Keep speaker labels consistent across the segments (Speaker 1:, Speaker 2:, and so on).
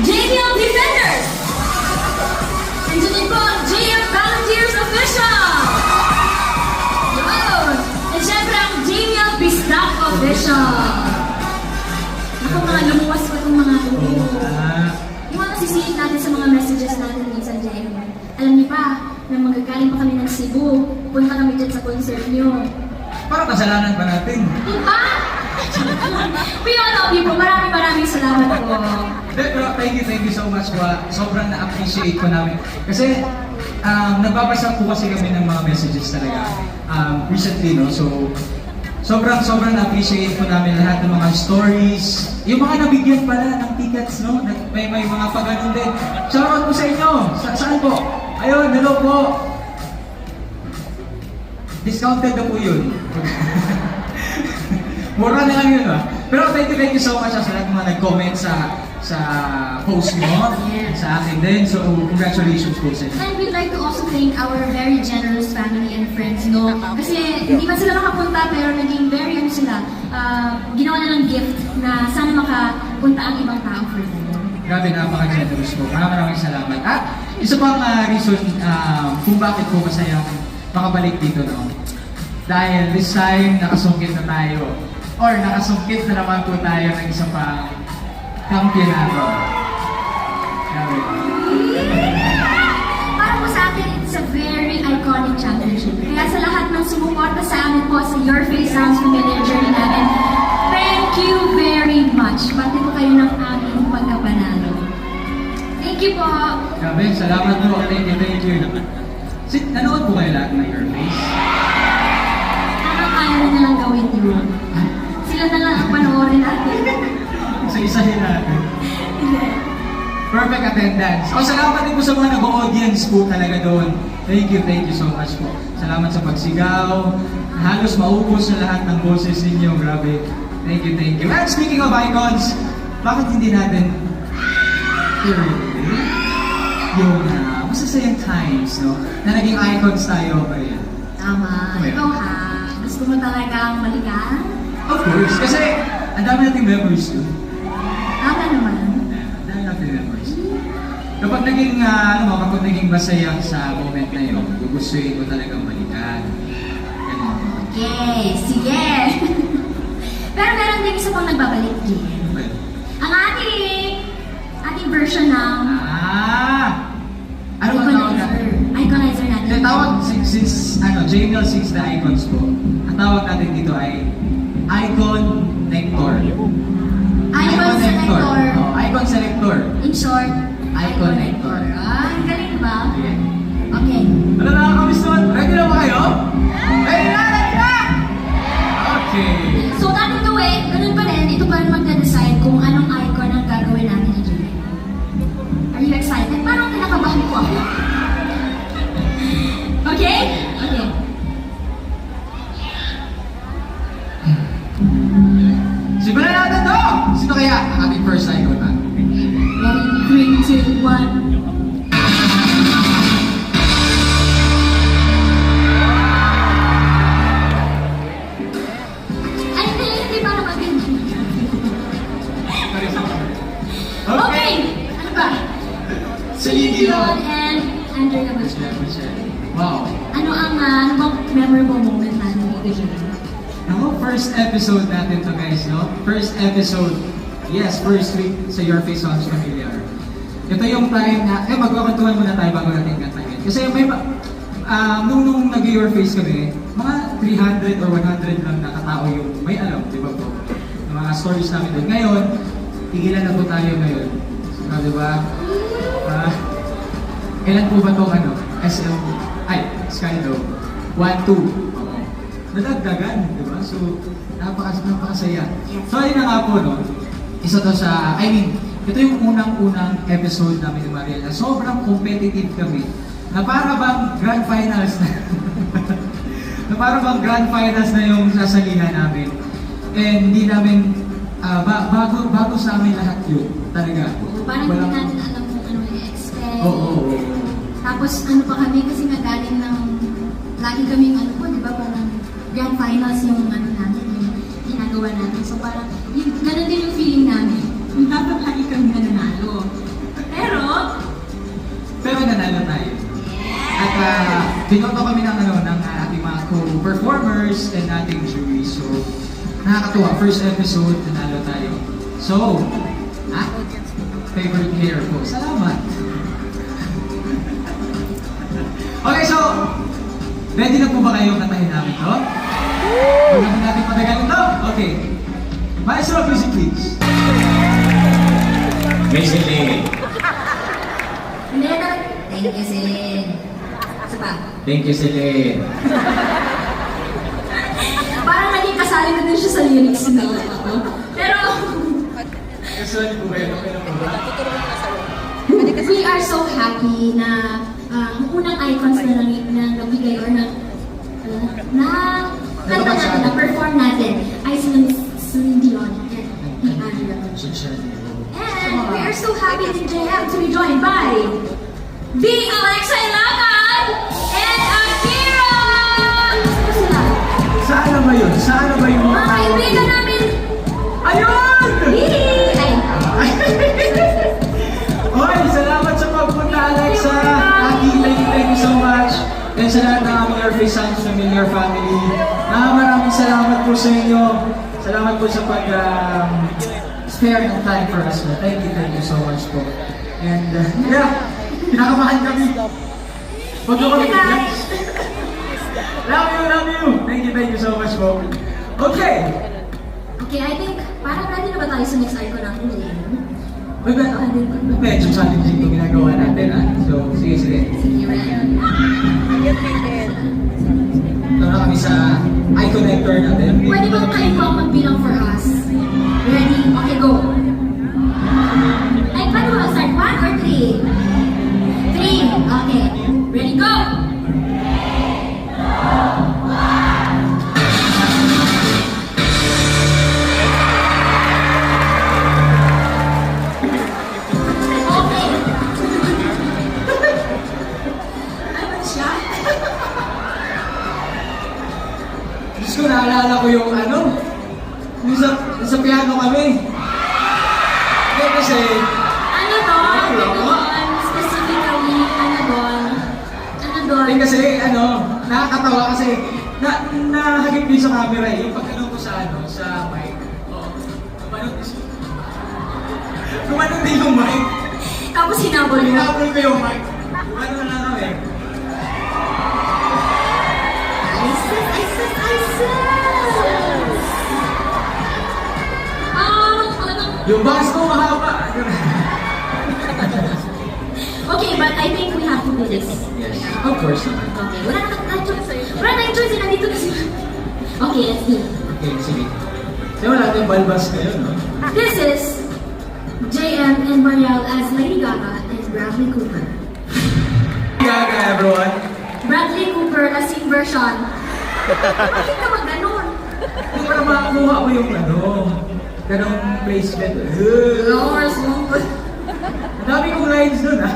Speaker 1: JBL Defenders! Nandiyan din po ang JF Volunteers Official! Yun! At syempre ang JBL Bisdak Official! Ako mga lumuwas ko itong mga ito. Yung mga nasisiit natin sa mga messages natin minsan, JF. Alam niyo pa, na magagaling pa kami ng Cebu, punta kami dyan sa concert niyo.
Speaker 2: Parang kasalanan pa natin.
Speaker 1: Diba? We all love you po. Maraming salamat po.
Speaker 2: Pero thank you so much po. Sobrang na-appreciate ko namin. Kasi nagbabasa po kasi kami ng mga messages talaga recently, no? So, sobrang na-appreciate po namin lahat ng mga stories. Yung mga nabigyan pala ng tickets, no? May mga pag-anon din. Shoutout po sa inyo. Saan po? Ayun, hello po. Discounted na po yun. Mura na lang yun, ba? Pero thank you so much sa lahat ng mga nag-comment sa post mo, sa akin din. So, congratulations po sa inyo.
Speaker 1: And we'd like to also thank our very generous family and friends, no? Kasi hindi man sila makapunta, pero naging very, ginawa na ng gift na sana makapunta ang ibang tao for them.
Speaker 2: Grabe, napaka-generous po. Maraming salamat. At isa pang reason kung bakit po masaya makabalik dito, no? Dahil this time, nakasungkit na tayo. Or nakasungkit na naman po tayo ng isang pang kampyonato. Grabe.
Speaker 1: Para po sa akin, it's a very iconic championship. Kaya sa lahat ng sumuporta sa amin po sa Your Face Sounds Familiar journey natin, thank you very much. Pati po kayo ng aming pagkapanalo. Thank you po.
Speaker 2: Grabe, salamat po. Thank you. Nanood po kayo lahat ng Your Face?
Speaker 1: Parang ayaw na lang gawin yun. Sila na lang ang panoorin natin.
Speaker 2: Isa-isahin natin. Perfect attendance. Salamat din po sa mga nag-audience po talaga doon. Thank you so much po. Salamat sa pagsigaw. Halos maubos na lahat ng boses ninyo. Grabe. Thank you. And speaking of icons, bakit hindi natin yung masasayang times, no? Na naging icons tayo ba yan?
Speaker 1: Tama. Ikaw ha. Gusto mo talagang balikan?
Speaker 2: Of course. Kasi ang dami nating memories doon.
Speaker 1: Tama naman.
Speaker 2: Ang dami nating memories. Kapag naging masaya sa moment na yun, gugustuhin ko talagang balikan. Ganun.
Speaker 1: Okay, sige. Pero meron din isa pang nagbabalik din.
Speaker 2: Well,
Speaker 1: Ang ating version ng
Speaker 2: ano ba tawag natin?
Speaker 1: Iconizer natin.
Speaker 2: Yung tawag, since JML since the icons po, ang tawag natin dito ay Icon Nectar.
Speaker 1: Icon Selector.
Speaker 2: Icon Selector.
Speaker 1: In short,
Speaker 2: Icon Nectar.
Speaker 1: Ang galing ba?
Speaker 2: Okay.
Speaker 1: Okay.
Speaker 2: Ano na mga kamiston? Ready na ba kayo? Ready na! Okay.
Speaker 1: So, ating gawin, ganun pa rin, ito pa rin magde-decide kung anong icon ang gagawin natin ni Jimmy. Are you excited? Parang kinakabahan ko ako. Okay? Okay.
Speaker 2: Simulan natin to! Sino kaya ang ating first icon natin?
Speaker 1: Ready? 3, 2, 1. Ay, hindi pa naman din. Okay! Ano ba?
Speaker 2: Celine Dion.
Speaker 1: And Andrea Michelle.
Speaker 2: Wow.
Speaker 1: Ano bang memorable moment natin dito, Jimmy?
Speaker 2: Ako, first episode natin to guys, no? First episode. Yes, first week sa Your Face Sounds Familiar. Ito yung time na, magkakwentuhan muna tayo bago natin kantahin. Kasi may, nung nag-Your Face kami, mga 300 or 100 lang na katao yung may alam, di ba po? Yung mga stories namin doon. Ngayon, tigilan na po tayo ngayon. So, di ba? Kailan po ba itong SM, Skydome? 1, 2. Nadagdagan, di ba? So, napakasaya. So, ayun na nga po, no? Isa to sa, ito yung unang-unang episode namin ni Mariel na sobrang competitive kami. Na para bang grand finals na. Na para bang grand finals na yung sasalihan namin. And hindi namin, bago sa amin lahat yun. Talaga.
Speaker 1: Parang hindi natin alam kung ano i-expect.
Speaker 2: Oo.
Speaker 1: Tapos ano pa kami kasi nagaling ng, lagi kaming po, di ba, parang grand finals yung natin, yung ginagawa natin. So parang, ganun din yung feeling namin. Napapagi kami na nanalo.
Speaker 2: nanalo tayo. At binoto kami ng ating mga co-performers and ating jury. So, nakakatuwa. First episode, nanalo tayo. So, favorite hair po. Salamat. Okay, so, ready na po ba kayo kantahin namin to? Huwag naman natin patagalin to. Okay. Maestro of music, please.
Speaker 3: May Celine.
Speaker 1: Hindi na. Thank you, Celine. Isa pa.
Speaker 3: Thank you, Celine.
Speaker 1: Parang naging kasali ko din siya sa lyrics na. Pero,
Speaker 2: Sorry po kayo. Okay na po ba?
Speaker 1: we are so happy na unang icons na nabigay or na kanta natin, na perform natin ay si Celine Dion and the Andrea. And we are so happy in JM to be joined by B. Alexa Ilagan and Akira! Gusto sila?
Speaker 2: Saan na ba yun? Saan na ba yung
Speaker 1: Mga kaibigan namin!
Speaker 2: Ayun!
Speaker 1: Hee! Ay!
Speaker 2: Hoy, salamat sa pagpunta, Alexa. Aki, thank you so much. And sa lahat ng aming Airface Sounds Familiar family. Maraming salamat po sa inyo. Salamat po sa spare ng time for us. Thank you so much po. And yeah, pinakamahan kami. Huwag na kami. Love you. Thank you so much po. Okay.
Speaker 1: Okay, I think parang ready na ba tayo sa next icon natin, Jane?
Speaker 2: Medyo challenging yung ginagawa natin, ha? So, sige.
Speaker 1: Sige, ready.
Speaker 2: Ito na kami sa eye connector natin.
Speaker 1: Pwede ba kayo pang magbilang for us? Ready? Okay, go. Ay, paano ba? Start 1 or 3? 3. Okay. Ready, go! Okay. Ano siya?
Speaker 2: Diyos ko, naalala ko yung yung sa piano kami. Hindi kasi,
Speaker 1: Ano doon? Specifically, ano doon?
Speaker 2: hindi kasi, nakakatawa kasi, nahagip din sa camera eh. Yung pag ko sa mic. Oo. Gumanon din yung mic.
Speaker 1: Tapos hinabol mo.
Speaker 2: Hinabol ko yung mic. Gumanon na kami. Yung bass ko mahaba.
Speaker 1: Okay, but I think we have to do this.
Speaker 2: Yes, of course.
Speaker 1: Okay, wala na choice. Wala tayong choice, nandito na sila. Okay, let's do it.
Speaker 2: Okay, sige. Kasi wala tayong balbas ngayon, no?
Speaker 1: This is JM and Mariel as Lady Gaga and Bradley Cooper.
Speaker 2: Gaga, everyone.
Speaker 1: Bradley Cooper na sing version. Bakit ka mag-ganon?
Speaker 2: Hindi ko na makakuha ko yung ganong placement.
Speaker 1: Lowers mo.
Speaker 2: Ang dami kong lines dun, ha?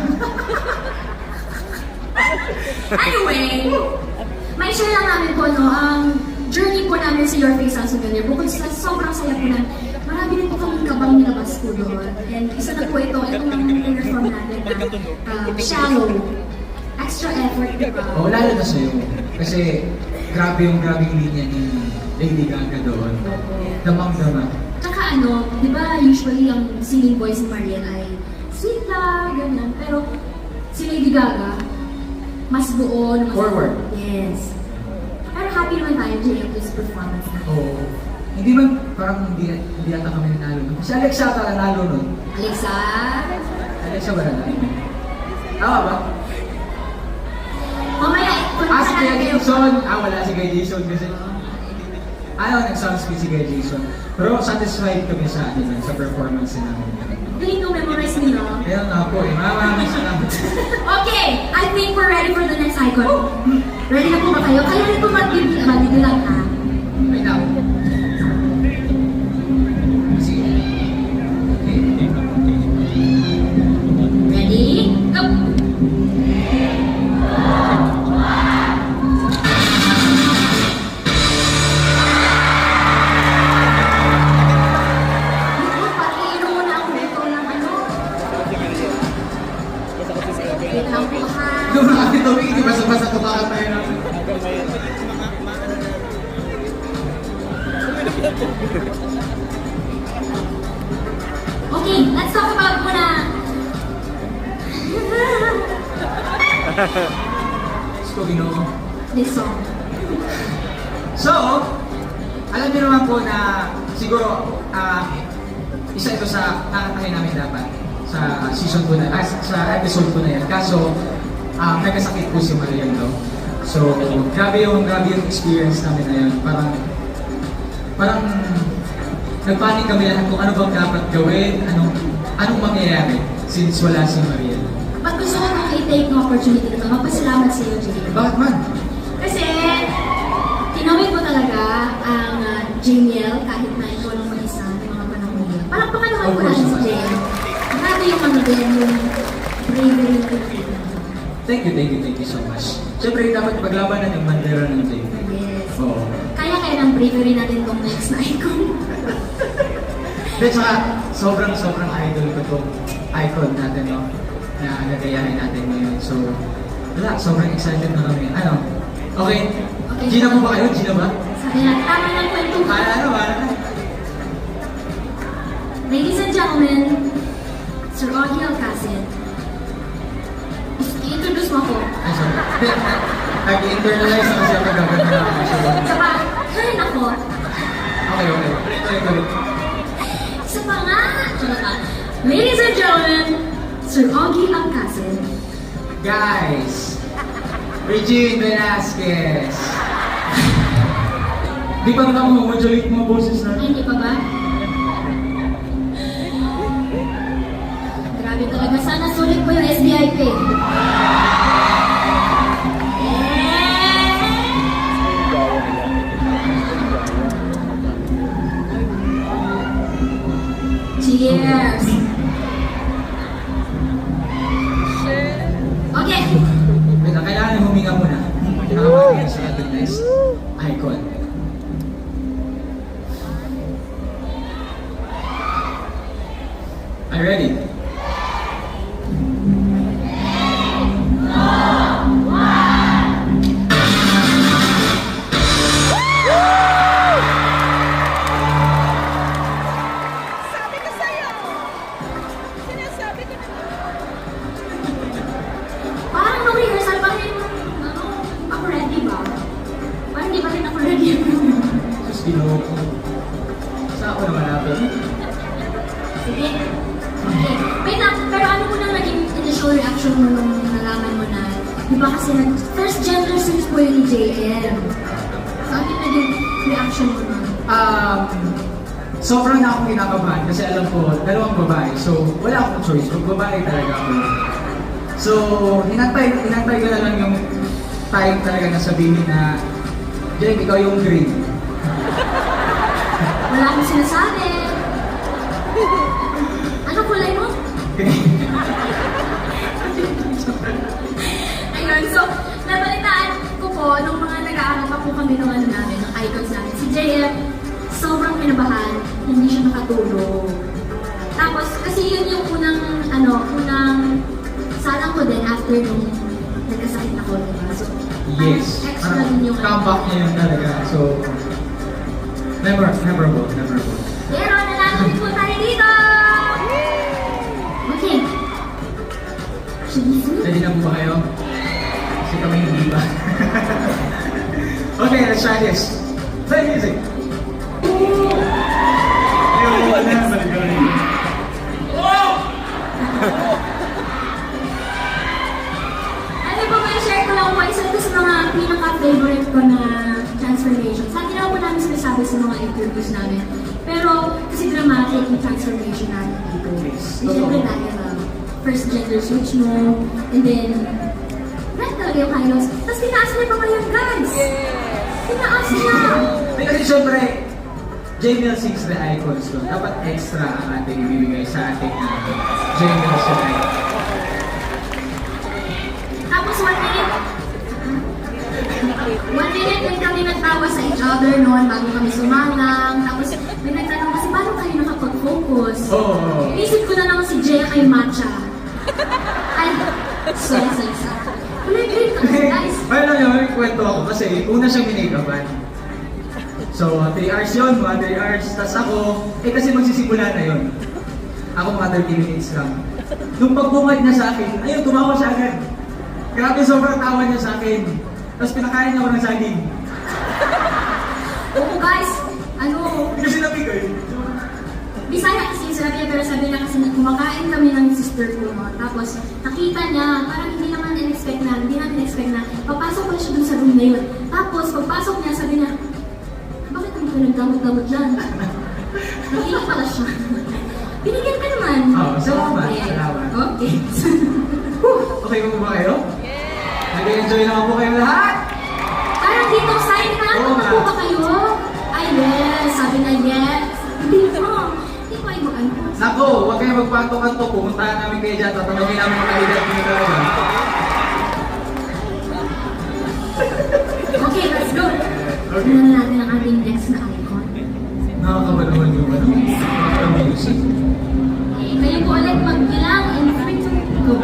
Speaker 1: Anyway, may share lang namin po, no, ang journey po namin sa Your Face Sounds Familiar. Bukod sa sobrang saya po na, marami din po kaming kabang nilabas po doon. And isa na po itong perform natin na Shallow. Extra effort, di ba?
Speaker 2: Oo, lalo na sa'yo. Kasi grabing linya ni Lady Gaga doon. Damang-dama.
Speaker 1: Tsaka di ba usually ang singing voice ni Mariel ay sweet lang, ganyan. Pero si Lady Gaga, mas buo, mas
Speaker 2: Forward.
Speaker 1: Yes. Pero happy naman tayo during this performance natin.
Speaker 2: Oo. Hindi man, parang hindi yata kami nanalo nun. Si Alexa ata nanalo nun.
Speaker 1: Alexa?
Speaker 2: Alexa ba nanalo? Tama ba?
Speaker 1: Mamaya,
Speaker 2: Si Kuya Jason. Wala si Kuya Jason kasi. Nag-soundspeed si Kuya Jason. Pero satisfied kami sa performance namin.
Speaker 1: Galing ko memorize nila.
Speaker 2: Kaya nga po eh. Maraming salamat.
Speaker 1: Okay, I think we're ready for the next icon. Ready na po ba kayo? Kaya rin po magbibilang ha.
Speaker 2: Wait now. Sige. Okay.
Speaker 1: Ready? Go! Pati-inom muna ako dito ng Wait lang po ha.
Speaker 2: Dominic, di basta-basta tumakan tayo ng...
Speaker 1: Okay, let's talk about muna.
Speaker 2: Gusto ginoo.
Speaker 1: This song.
Speaker 2: So, alam niyo naman po na siguro isa ito sa kakatahin namin dapat sa season 2 na, sa episode 2 na yan. Kaso, nagkasakit po si Mariel, no? So, grabe yung experience namin na yun. Parang nagpanik kami lahat kung ano bang dapat gawin, anong mangyayari since wala si Mariel.
Speaker 1: Pag gusto ko nang i-take ng opportunity na ito, magpasalamat sa iyo, Jay.
Speaker 2: Bakit man?
Speaker 1: Kasi, tinawid mo talaga ang Jamiel kahit na ikaw lang mag-isa ng mga panahon niya. Palakpakan naman po natin si Jay. Grabe yung ano din, yung bravery na pinakita.
Speaker 2: Thank you so much. Siyempre, dapat paglabanan yung bandera ng JP.
Speaker 1: Yes.
Speaker 2: Oo.
Speaker 1: Kaya ng bravery natin itong next na icon.
Speaker 2: At saka, sobrang idol ko itong icon natin, no? Na nagayahin natin ngayon. So, wala, sobrang excited na kami. Ano? Okay?
Speaker 1: Okay.
Speaker 2: Gina mo ba kayo? Gina ba?
Speaker 1: Sabi na, tama ng kwentuhan.
Speaker 2: Wala na.
Speaker 1: Ladies and gentlemen, Sir Augie Alcacid. I-introduce mo ako.
Speaker 2: Ay, sorry. Nag-internalize ako siya pag-gagawin na ako. So,
Speaker 1: Saba, karin ako.
Speaker 2: okay. Ulit.
Speaker 1: Sa nga. Ladies and gentlemen, Sir Augie Alcacid.
Speaker 2: Guys, Regine Velasquez. Di pa naman mag-modulate mga boses
Speaker 1: Ay,
Speaker 2: natin.
Speaker 1: hindi pa ba? Grabe talaga. Sana sulit po yung SBI Pay. Cheers! Okay.
Speaker 2: Wait lang, kailangan huminga muna. Nakapagin sa ating next icon. Are you ready?
Speaker 4: Sabi ko sa'yo! Sinasabi ko na.
Speaker 1: Parang nung rehearsal pa rin, ako ready ba? Parang di pa rin ako ready.
Speaker 2: Just ginoo ko. Saan ako naman natin?
Speaker 1: Sige. Okay. Wait lang, pero ano mo nang naging initial reaction mo nung nalaman mo na, di ba kasi first gender series po yun ni JM. So ano yung naging reaction mo nun?
Speaker 2: Sobrang na akong kinakabahan kasi alam ko, dalawang babae. So, wala akong choice. Kung babae talaga ako. So, hinantay ko na lang yung time talaga na sabihin na, Jake, ikaw yung green.
Speaker 1: Wala akong sinasabi. Ano kulay mo? Ayun, so, nabalitaan ko po, nung mga nag-aaral pa po kami ng ano namin, ng icons namin, si JF, sobrang kinabahan, hindi siya nakatulog. Tapos, kasi yun yung unang salang ko din after nung nagkasakit ako, diba? So,
Speaker 2: Yes.
Speaker 1: extra din yung
Speaker 2: comeback niya yun talaga. So, memorable.
Speaker 1: Pero, nanalo din po tayo dito! Okay. Should we see?
Speaker 2: Ready na po ba kayo? Kasi kami hindi ba? Okay, let's try this. Play music.
Speaker 1: Ano po ba, share ko lang po, isa ito sa mga pinaka-favorite ko na transformations. Lagi na po namin sinasabi sa mga interviews namin. Pero, kasi dramatic yung transformation natin dito. And syempre dahil first gender switch mo, and then, right talaga yung highlights. Tapos tinaas niya pa ngayon, guys! Tinaas niya!
Speaker 2: Kasi syempre, Jamiel sings the icons ko. Dapat extra ang ating ibibigay sa ating Jamiel tonight.
Speaker 1: Tapos 1 minute din kami nagtawa sa each other noon bago kami sumalang. Tapos may nagtanong kasi paano kayo nakapag-focus?
Speaker 2: Oo.
Speaker 1: Inisip ko na lang si Jay ay matcha. Ay, sorry. Kulay green ka. Guys,
Speaker 2: Ay, alam niyo, may kwento ako kasi una siyang minake-upan. So, 3 hours yun, mga 3 hours. Tapos ako, kasi magsisimula na yun. Ako mga 30 minutes lang. Nung pagbungad niya sa akin, ayun, tumawa siya agad. Grabe, sobrang tawa niya sa akin. Tapos pinakain niya ako ng saging.
Speaker 1: oo guys, ano,
Speaker 2: Hindi kasi nabigay.
Speaker 1: Bisaya kasi yung sabi niya, pero sabi niya kasi kumakain kami ng sister ko. No? Tapos nakita niya, parang hindi namin expect na, papasok ko siya dun sa room na yun. Tapos pagpasok niya, sabi niya, bakit naman ka nagdamot-damot dyan? Nakinig pala siya. Binigyan ka naman.
Speaker 2: Oo, salamat,
Speaker 1: Okay.
Speaker 2: salamat.
Speaker 1: Okay.
Speaker 2: Okay po ba kayo? Nag-enjoy naman po kayo lahat?
Speaker 1: Parang dito, sign na,
Speaker 2: Oo nga.
Speaker 1: po ba kayo? Ay, yes. Sabi na yes. Hindi po. Hindi po ay mag-ano.
Speaker 2: Nako, huwag kayo magpatok-anto. Pumuntahan namin kayo dyan. Tatanungin namin mga kaibigan nyo talaga.
Speaker 1: Okay, let's go. Tignan na natin ang ating next na icon.
Speaker 2: Nakakabaluhan yung ano. Nakaka-music.
Speaker 1: Okay, kayo po ulit magbilang in 3, 2, go.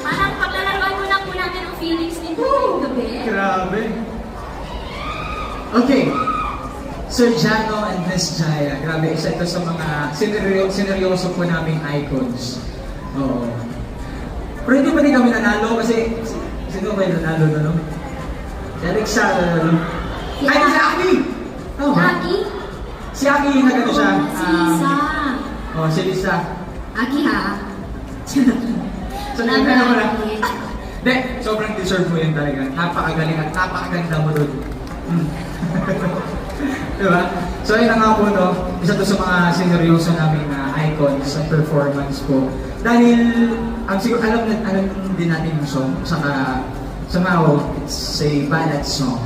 Speaker 1: Parang paglalaroan mo lang po natin ang feelings nito ngayong gabi.
Speaker 2: Grabe. Okay. Sir Jano and Miss Jaya. Grabe, isa ito sa mga sineryoso po naming icons. Oo. Pero hindi pa din kami nanalo kasi sino ba yung nanalo na no? Si Alexa nanalo.
Speaker 1: Si
Speaker 2: Ay, si Aki! Tama ba?
Speaker 1: Aki?
Speaker 2: Si Aki yung nagano siya.
Speaker 1: Si Lisa.
Speaker 2: Si Lisa.
Speaker 1: Aki ha?
Speaker 2: So, yun ka naman ah. Hindi, sobrang deserve mo yun talaga. Napakagaling at napakaganda mo doon. Diba? So ayun na nga po, no? Isa to sa mga sineryoso namin na icons sa performance po. Dahil, siguro alam din natin yung song, saka somehow, it's a ballad song,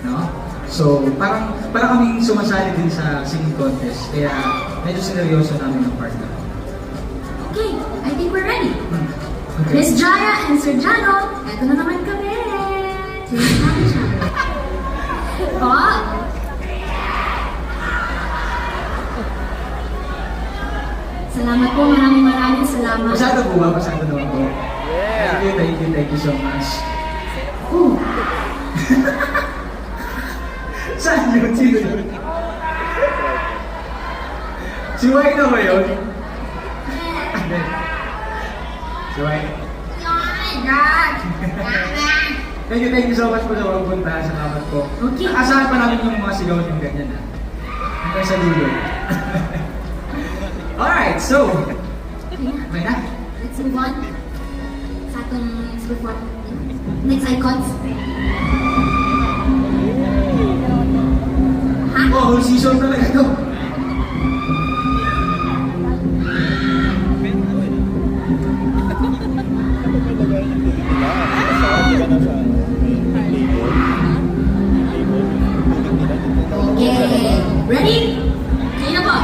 Speaker 2: no? So, parang kaming sumasali din sa singing contest, kaya medyo sineryoso namin ang part na.
Speaker 1: Okay, I think we're ready.
Speaker 2: Okay.
Speaker 1: Miss Jaya and Sir Jano, eto na naman kami. Cheers natin siya. Oh! Salamat po, maraming salamat.
Speaker 2: Pasado po ba? Pasado naman po. Thank you so much.
Speaker 1: Oh!
Speaker 2: Saan yun? Sino yun? Si Wai na ba yun? Hindi. Si Wai. Thank you so much po sa pagpunta. Salamat po.
Speaker 1: Okay.
Speaker 2: Nakasahan pa namin yung mga sigaw yung ganyan ha. Hanggang sa dulo. Alright, so. May na?
Speaker 1: Let's move on sa atong next performance. Next icons. Ha?
Speaker 2: Oh, whole season talaga ito.
Speaker 1: Okay. Ready? Kayo na po.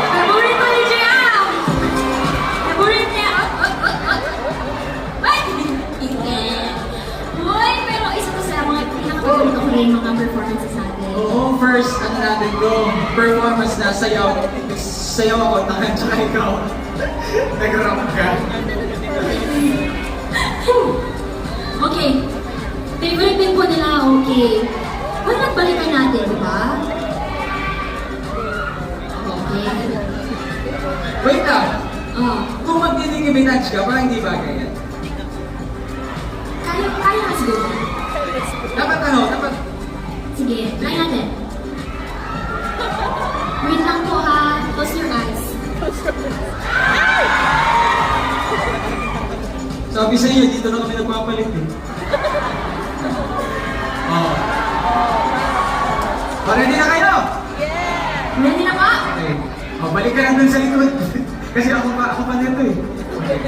Speaker 1: Favorite ko ni Jam! Favorite niya! Wait! Hindi. Uy, pero isa to sa mga pinakapagulit ko rin mga performances natin.
Speaker 2: Oo, first, ano natin ko, performance na sayaw. Sayaw ako, tahan, tsaka ikaw. Nag-rap ka.
Speaker 1: Okay. Favorite din po nila, okay. Well, nagbalikan natin, di ba? Okay.
Speaker 2: Wait lang.
Speaker 1: Oh.
Speaker 2: Kung mag-Nicki ka, parang hindi bagay yan.
Speaker 1: Kaya na siguro.
Speaker 2: Dapat
Speaker 1: Sige, try natin. Wait lang po ha. Close your eyes.
Speaker 2: sabi sa iyo, dito na kami nagpapalit eh. Oh. Ready na kayo?
Speaker 1: Ready na po?
Speaker 2: Okay. Oh, balik ka lang dun sa likod. Kasi ako pa nito eh. Okay.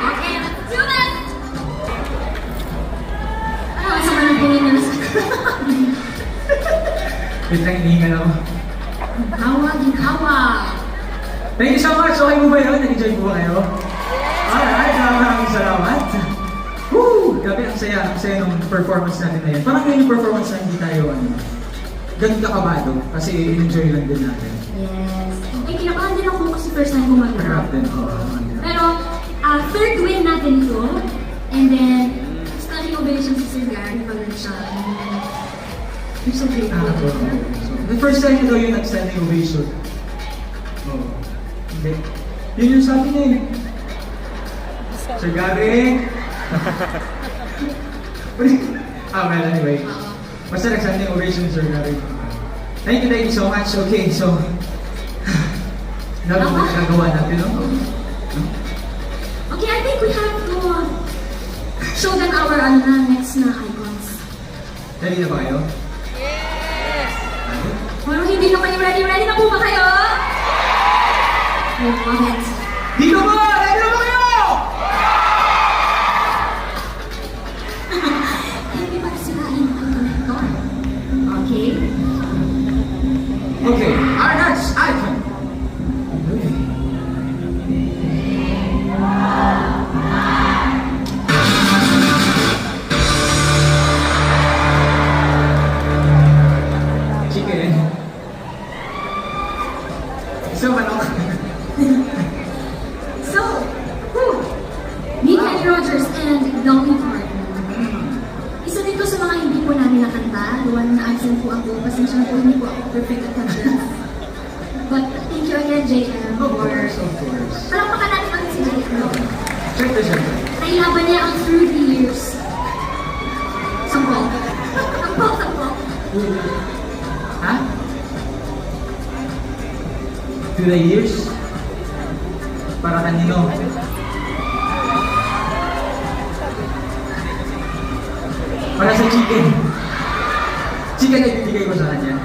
Speaker 1: Okay, let's do this! Ano, kasama ng tingin na nasa...
Speaker 2: Wait lang, hinihingal ako.
Speaker 1: Hawa, ginhawa.
Speaker 2: Thank you so much. Okay po ba yun? Nag-enjoy po ba kayo? Alright, maraming salamat. Woo! Grabe, ang saya ng performance natin na yan. Parang yun yung performance na hindi tayo, ganun kakabado. Kasi enjoy lang din natin.
Speaker 1: Yes. Eh, kinakahan din ako kasi first time ko mag-rap.
Speaker 2: Rap din po.
Speaker 1: Pero, third win natin ito. And then, standing ovation si Sir Gary pag siya. You're so grateful.
Speaker 2: So, the first time na daw yung nag-standing ovation. Oh. Hindi. Yun yung sabi niya eh. Sir Gary! Well, anyway. Basta nag-standing ovation, Sir Gary. Thank you so much. Okay, so... Dami mo nagagawa natin, no?
Speaker 1: Okay, I think we have to show them our next na icons.
Speaker 2: Ready na ba kayo?
Speaker 1: Pero hindi na kayo ready. Ready na po ba kayo? Oh, go ahead.
Speaker 2: Dito ba? Ready na ba kayo?
Speaker 1: Hindi ba sirain ang connector? Okay.
Speaker 2: Okay, our next icon. Chicken. So, manok.
Speaker 1: So, meet Kenny Rogers and Dolly Parton. Isa dito sa mga hindi po namin nakanta. Duwan na absent po ako. Pasensya na po, hindi po ako perfect at kanta. But thank you again, JM.
Speaker 2: Of course, of course.
Speaker 1: Palakpakan natin ulit si JM.
Speaker 2: Siyempre, siyempre.
Speaker 1: Nailaban niya ang through the years. Sampol. Sampol.
Speaker 2: Ha? To the years? Para kanino? Para sa chicken. Chicken na ibibigay ko sa kanya.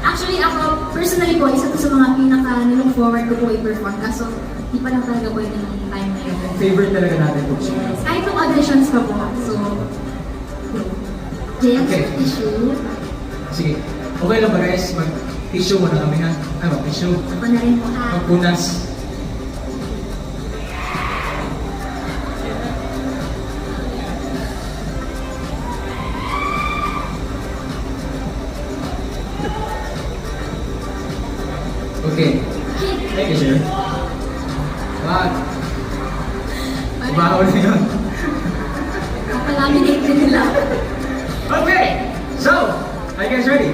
Speaker 1: Actually, ako, personally po, isa to sa mga pinaka-nilook forward ko po i-perform. Kaso, di pa lang talaga po yung time na yun.
Speaker 2: Favorite talaga natin ito.
Speaker 1: Kahit yung auditions pa po. So, James,
Speaker 2: Okay.
Speaker 1: issue.
Speaker 2: Sige. Okay lang ba guys? Mag-tissue muna kami ha? Ay, mag-tissue.
Speaker 1: Ako na rin po ha.
Speaker 2: Magpunas. Okay. Thank you, sir. Wag. Baho na yun.
Speaker 1: Palaminate din nila.
Speaker 2: Okay. So, are you guys ready?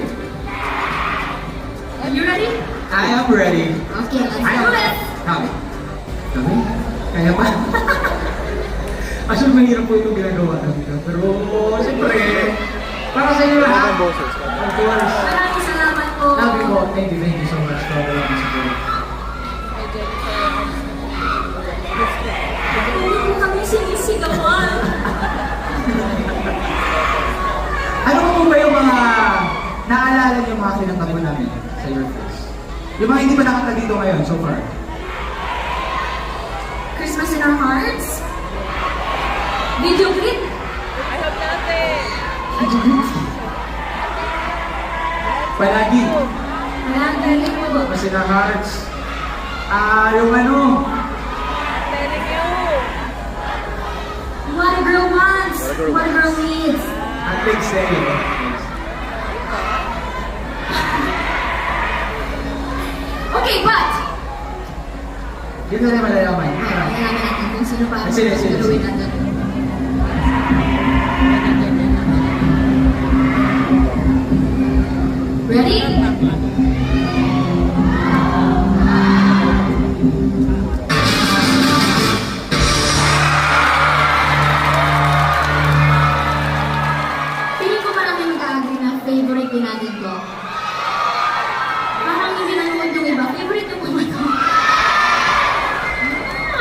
Speaker 1: Are you ready?
Speaker 2: I am ready.
Speaker 1: Okay, let's do it!
Speaker 2: Kami. Kami? Kaya pa? Actually, mahirap po itong ginagawa namin. Pero, siyempre, para sa inyo lahat. Of course.
Speaker 1: Maraming salamat po.
Speaker 2: Love you po. Thank you so much for all the support.
Speaker 1: Hindi po kami sinisigawan.
Speaker 2: Ano po ba yung mga naalala niyo mga kinakabo namin sa your face? Yung mga hindi pa nakanta dito ngayon so far?
Speaker 1: Christmas in our hearts. Video clip.
Speaker 4: I have nothing.
Speaker 2: Palagi.
Speaker 1: Palagi po.
Speaker 2: Kasi na hearts. Yung ano?
Speaker 4: Telling you.
Speaker 1: What a girl wants. What a girl needs.
Speaker 2: At big say.
Speaker 1: Okay, but
Speaker 2: Yun na rin malalaman.
Speaker 1: Alam natin kung sino pa ang
Speaker 2: Sige.
Speaker 1: gagawin natin. Ready? Feeling ko marami mag-agree na favorite din natin to. Parang hindi nanonood yung iba. Favorite yung mga to.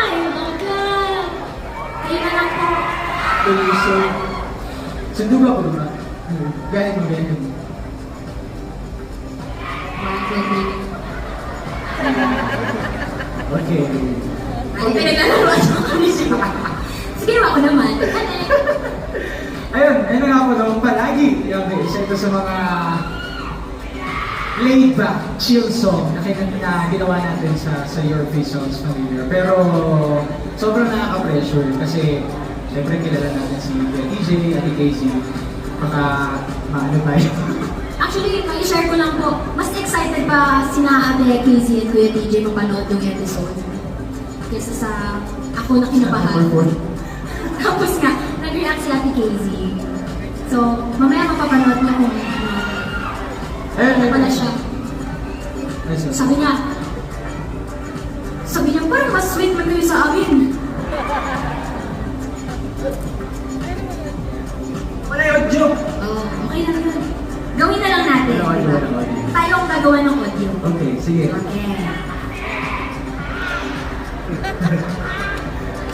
Speaker 1: Ay, okay. Kayo na lang po.
Speaker 2: So, sundo ba ko ba? Galing mo. Okay.
Speaker 1: Ay, pinag-alaman ko kami siya. Sige, ako naman.
Speaker 2: Ayun na nga po naman palagi. Yung isa ito sa mga laid back, chill song na ginawa natin sa Your Face Sounds Familiar. Pero sobrang nakaka-pressure kasi syempre kilala natin si Kuya TJ, Ate Casey. Baka maano tayo.
Speaker 1: Actually, i-share ko lang po, mas excited pa sina Ate Casey at Kuya DJ mapanood yung episode. Kesa sa ako na kinabahan. Tapos nga, nag-react si Ate Casey. So, mamaya mapapanood niya kung ano pala siya. Sabi niya, parang mas sweet man kayo sa amin.
Speaker 2: Wala yung joke!
Speaker 1: Oh, okay na yun. Gawin na lang natin.
Speaker 2: Wala,
Speaker 1: Diba?
Speaker 2: wala.
Speaker 1: Tayo ang gagawa ng audio.
Speaker 2: Okay, sige.
Speaker 1: Okay.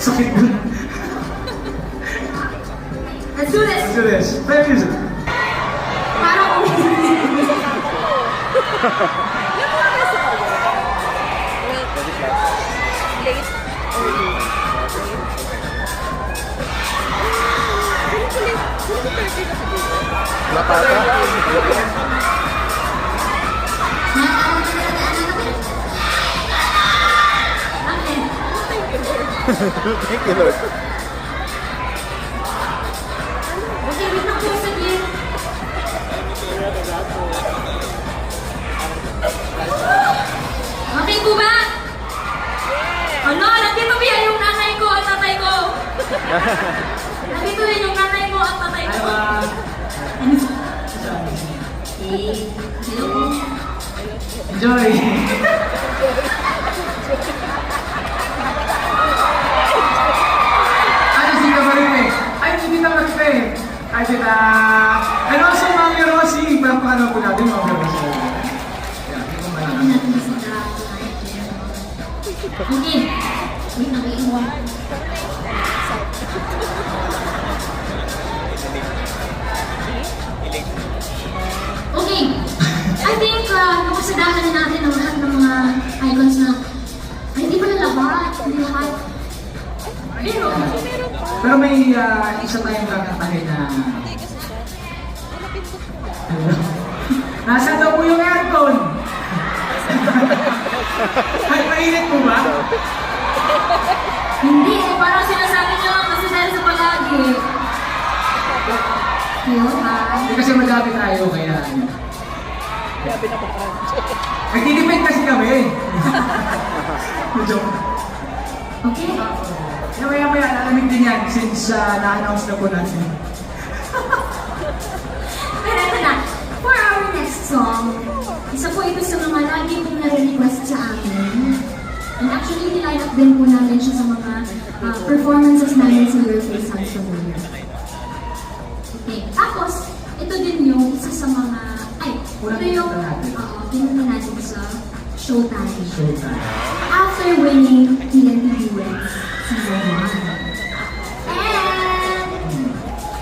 Speaker 2: Sakit ko.
Speaker 1: Let's do this!
Speaker 2: Let's do this. Play music.
Speaker 1: Parang
Speaker 4: Late or late?
Speaker 1: Thank you, Lord. Okay, wait lang po saglit. Okay po ba? Ano, nandito ba yan yung nanay ko at tatay ko? Nandito yan yung nanay ko at tatay ko. Okay. Hello po.
Speaker 2: Enjoy! Ano si Kamarime? Ay, hindi na mag-pay. Ay, kita... And also, Mami Rosie. Paano po natin, Mami Rosie? Yeah, hindi ko
Speaker 1: Hindi
Speaker 2: malalaman.
Speaker 1: natin kasi okay. Wait na, wait mo. Okay. I think nakasadahan na natin ang lahat ng mga icons na ay, hindi pa na lahat. Hindi lahat.
Speaker 2: Pero may isa tayong kakantahin na... Nasaan daw po yung aircon? Ay, mainit po ba?
Speaker 1: Hindi eh, parang sinasabi niyo lang kasi dahil sa palagi. Yun ha.
Speaker 2: Hindi kasi madami tayo, kaya...
Speaker 4: Grabe na po.
Speaker 2: Nagtitipid kasi kami. Joke.
Speaker 1: Okay.
Speaker 2: Maya-maya, alamig din yan since na-announce na po natin.
Speaker 1: Pero ito na, for our next song, isa po ito sa mga lagi pong nare-request sa amin. And actually, niline up din po namin siya sa mga performances namin sa Your Face Sounds Familiar. Okay, tapos, ito din yung isa sa mga, ito yung, pinunta natin sa Showtime.
Speaker 2: Showtime.
Speaker 1: After winning TNT US Season 1. And,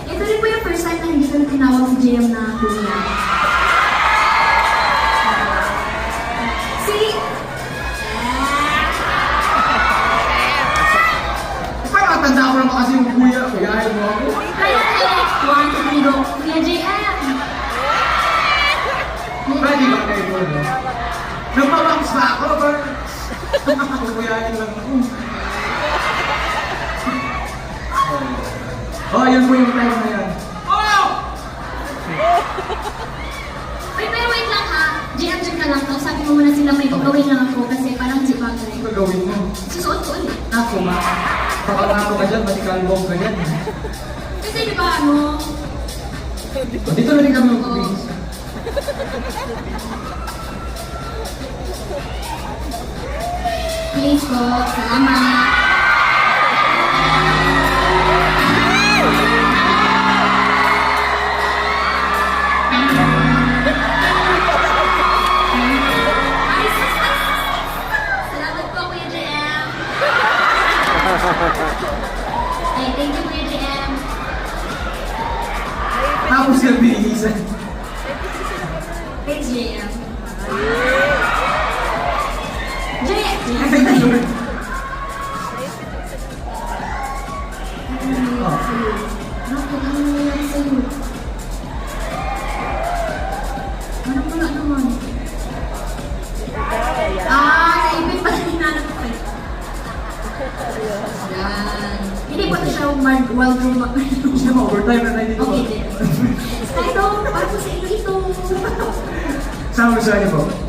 Speaker 1: ito rin po yung first time na hindi ko na tinawag si JM na kuya. See?
Speaker 2: Parang matanda ko naman kasi yung kuya. Kuyahin mo ako.
Speaker 1: Kaya one, two, three, go. Kuya JM!
Speaker 2: Pwede ba kayo po, no? Nagpabangs ba ako? Kuyahin lang ako. Oh, yun po yung time na yan. Oh!
Speaker 1: Wait, pero wait lang ha. JM, dyan ka lang. Sabi mo muna sila may gagawin lang ako kasi parang sipag ka rin.
Speaker 2: Ano gagawin mo?
Speaker 1: Susuot ko ulit.
Speaker 2: Ako ba? Baka nga ako ka dyan, pati kalbong ka dyan.
Speaker 1: Kasi di ba ano,
Speaker 2: Dito na rin kami mag-ubis.
Speaker 1: please po, salamat. Salamat po, Kuya JM. Ay, thank you, Kuya JM.
Speaker 2: Tapos na binihisan.
Speaker 1: Thanks, JM. JM!
Speaker 2: Thank you, Lord.
Speaker 1: Bakit? Ano nangyayari sa'yo? Parang wala naman. Hindi po na siya wardrobe.
Speaker 2: Gusto mo, overtime na tayo dito.
Speaker 1: Okay, then. Sky Dome, para po sa inyo ito.
Speaker 2: Sama mo sa po.